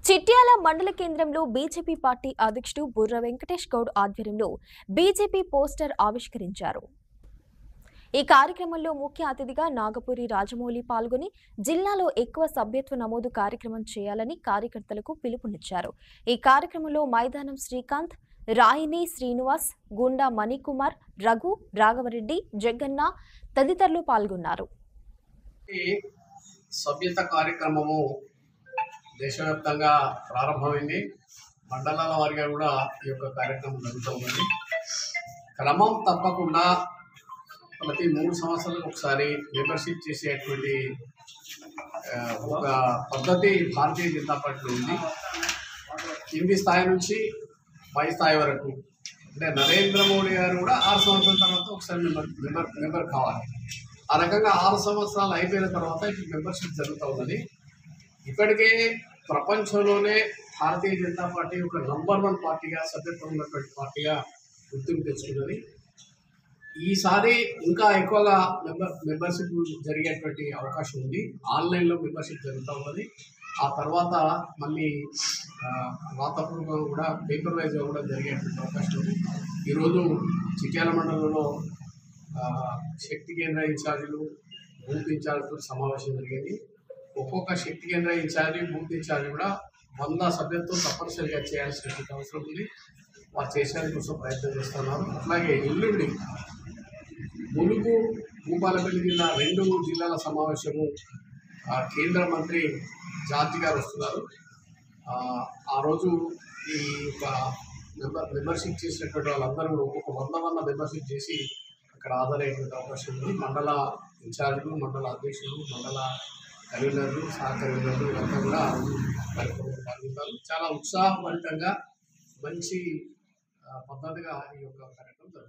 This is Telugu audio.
చిట్యాల మండల కేంద్రంలో బీజేపీ పార్టీ అధ్యక్షుడు బుర్ర వెంకటేష్ గౌడ్ ఆధ్వర్యంలో బీజేపీ పోస్టర్ ఆవిష్కరించారు. ఈ కార్యక్రమంలో ముఖ్య అతిథిగా నాగపూరి రాజమౌళి పాల్గొని జిల్లాలో ఎక్కువ సభ్యత్వ నమోదు కార్యక్రమం చేయాలని కార్యకర్తలకు పిలుపునిచ్చారు. ఈ కార్యక్రమంలో మైదానం శ్రీకాంత్, రాయిని శ్రీనివాస్, గుండా మణికుమార్, రఘు, రాఘవరెడ్డి, జగ్గన్న తదితరులు పాల్గొన్నారు. సభ్యత కార్యక్రమము దేశవ్యాప్తంగా ప్రారంభమైంది. మండలాల వారిగా కూడా ఈ యొక్క కార్యక్రమం జరుగుతుంది. క్రమం తప్పకుండా ప్రతి 3 సంవత్సరాలకు ఒకసారి మెంబర్షిప్ చేసేటువంటి ఒక పద్ధతి భారతీయ జనతా పార్టీలో ఉంది. కింది స్థాయి నుంచి పై స్థాయి వరకు అంటే నరేంద్ర మోడీ గారు కూడా 6 సంవత్సరాల తర్వాత ఒకసారి మెంబర్ కావాలి. ఆ రకంగా 6 సంవత్సరాలు అయిపోయిన తర్వాత ఇప్పుడు మెంబర్షిప్ జరుగుతూ ఉన్నది. ఇప్పటికే ప్రపంచంలోనే భారతీయ జనతా పార్టీ ఒక నంబర్ 1 పార్టీగా, సభ్యత్వం ఉన్నటువంటి పార్టీగా గుర్తింపు తెచ్చుకున్నది. ఈసారి ఇంకా ఎక్కువగా మెంబర్షిప్ జరిగేటువంటి అవకాశం ఉంది. ఆన్లైన్లో మెంబర్షిప్ జరుగుతూ ఉన్నది. ఆ తర్వాత మళ్ళీ రాతపూర్వకంగా కూడా పేపర్ వైజ్గా కూడా జరిగేటువంటి అవకాశం ఉంది. ఈరోజు చిట్యాల మండలంలో శక్తి కేంద్ర ఇన్ఛార్జీలు, బూత్ ఇన్ఛార్జీలతో సమావేశం జరిగింది. ఒక్కొక్క శక్తి కేంద్ర ఇన్ఛార్జి, బూత్ ఇన్ఛార్జి కూడా 100 సభ్యత్వం తప్పనిసరిగా చేయాల్సినటువంటి అవసరం ఉంది. వారు చేసేందుకు కోసం ప్రయత్నం చేస్తున్నారు. అట్లాగే ఎల్లుండి ములుగు, భూపాలపల్లి జిల్లా 2 జిల్లాల సమావేశము కేంద్ర మంత్రి జార్జి గారు వస్తున్నారు. ఆ రోజు ఈ యొక్క మెంబర్షిప్ చేసినటువంటి వాళ్ళందరూ ఒక్కొక్క 100 మెంబర్షిప్ చేసి అక్కడ హాజరయ్యేటువంటి అవకాశం ఉంది. మండల ఇన్ఛార్జీలు, మండల అధ్యక్షులు, మండల కన్వీనర్లు, సహ కన్వీనర్లు ఇవంతా కూడా ఆ రోజు కార్యక్రమంలో పాల్గొంటారు. చాలా ఉత్సాహభరితంగా మంచి పద్ధతిగా ఈ యొక్క కార్యక్రమం జరుగుతుంది.